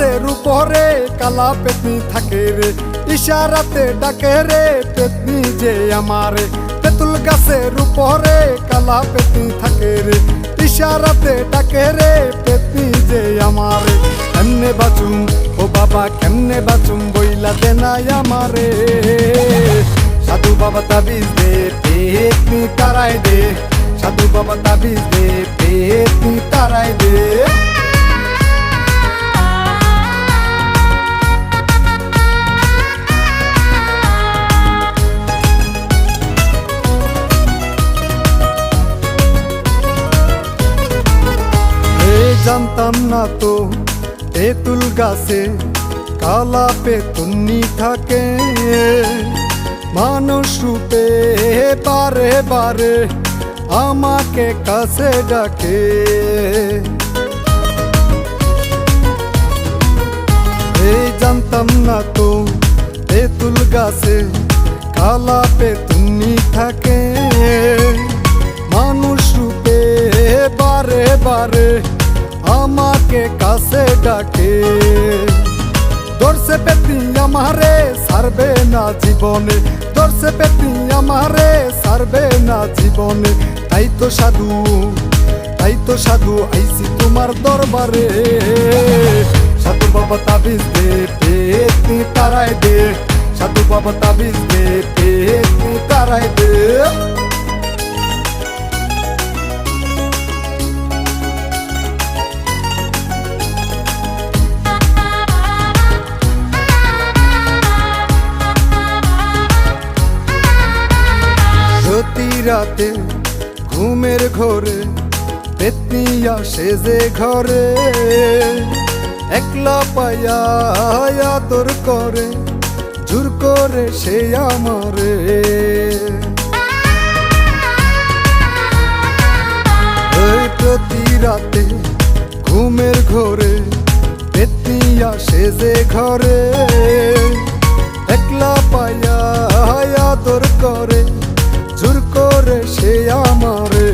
গাছের উপরে কালা পেতনি থাকে রে, ইশারাতে ডাকে রে পেতনি যে আমারে। তেঁতুল গাছের উপরে কালা পেতনি থাকে রে, ইশারাতে ডাকে রে পেতনি যে আমারে। কেমনে বাঁচুম ও বাবা কেমনে বাঁচুম বইলা দে নাই আমারে। সাধু বাবা তাবিজ দে পেতনি তারাই দে, সাধু বাবা তাবিজ দে পেতনি তারাই দে। জানতাম না তো তেঁতুল গাছে কালা পেতনি থাকে, মানুষ রূপে বারে বারে আমাকে কাছে ডাকে। এই জানতাম না তো তেঁতুল গাছে কালা পেতনি থাকে, মানুষ রূপে বারে বারে আমাকে কাছে ডাকে। ধরছে পেতনি আমারে ছাড়বে না জীবনে, ধরছে পেতনি আমারে ছাড়বে না জীবনে। তাই তো সাধু আইছি তোমার দরবারে। সাধু বাবা তাবিজ দে পেতনি তারাই দে, সাধু বাবা তাবিজ দে পেতনি তারাই দে। প্রতি রাতে ঘুমের ঘরে পেতনি আসে যে ঘরে, একলা পায়া আদর করে জোর করে সে আমারে। ওই প্রতি রাতে ঘুমের ঘরে পেতনি আসে যে ঘরে, একলা পায়া আদর করে জোর করে সে আমারে।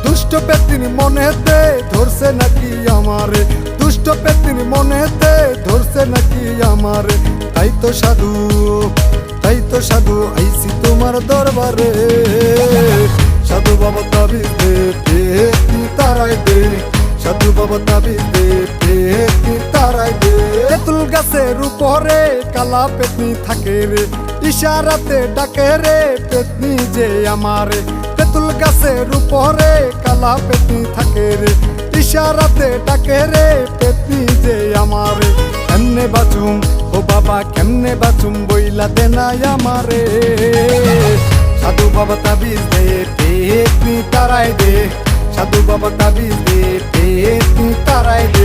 দুষ্ট পেতনি মনেতে ধরছে নাকি আমারে, দুষ্ট পেতনি মনেতে ধরছে নাকি আমারে। তাই তো সাধু আইছি তোমার দরবারে। সাধু বাবা তাবিজ দে পেতনি তারাই দে, সাধু বাবা তাবিজ দে পেতনি তারাই দে। তেঁতুল গাছের উপরে কালা পেতনি থাকে রে, ইশারাতে ডাকে রে পেতনি যে আমারে। তেঁতুল গাছের উপরে কালা পেতনি থাকে রে, ইশারাতে ডাকে রে পেতনি যে আমারে। কেমনে বাঁচুম ও বাবা কেমনে বাঁচুম বইলা দে নাই আমারে। সাধু বাবা তাবিজ দে পেতনি তারাই দে, সাধু বাবা তাবিজ দে পেতনি তারাই দে।